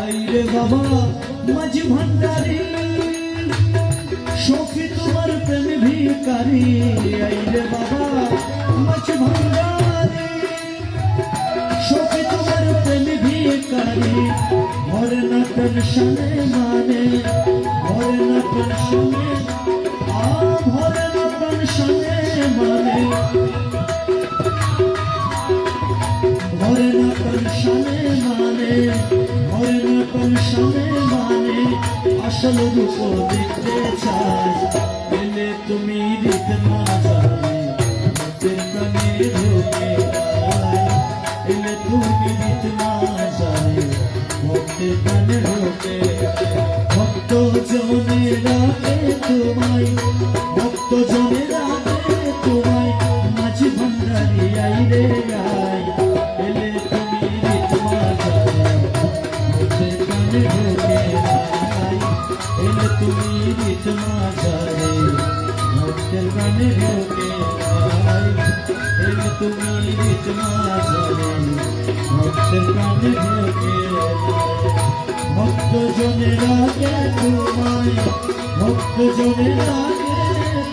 আইরে বাবা মাঝি ভান্ডারি সখী তোমার প্রেম ভিকারি আইরে বাবা মাঝি ভান্ডারি সখী তোমার প্রেম ভিকারি মরে না টেনশনে মানে মরে না টেনশনে ভরে না টেনশনে মানে ভরে না টেনশনে মানে ভরে না টেনশনে মানে আসল রূপ দেখতে চাই এলে তুমি দিতে না জানে ভক্তের প্রাণে ঢোকে এলে তুমি দিতে না জানে ভক্তের প্রাণে ঢোকে ভক্ত জনে রাখে তোমায় ভক্ত জনে রাখে তোমায় মাঝি ভান্ডারি আইরে আয় এলে তুমি দিতে না জানে ভক্তের প্রাণে ঢোকে এলে তুমি দিতে না জানে ভক্তের প্রাণে ঢোকে এলে তুমি দিতে না জানে ভক্তের প্রাণে ঢোকে ভক্ত জনে রাগে তোমায় ভক্ত জনে রাগে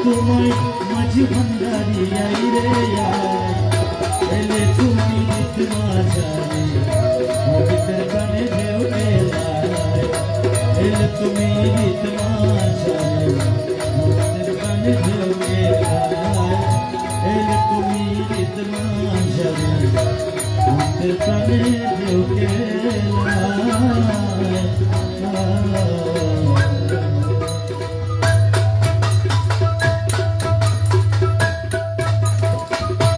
তোমায় মাঝি ভান্ডারি আইরে আয় এলে তুমি দিতে না জানে ভক্তের প্রাণে ঢোকে এলে তুমি দিতে না জানে ভক্তের প্রাণে ঢোকে এলে তুমি দিতে না জানে ভক্তের প্রাণে ঢোকে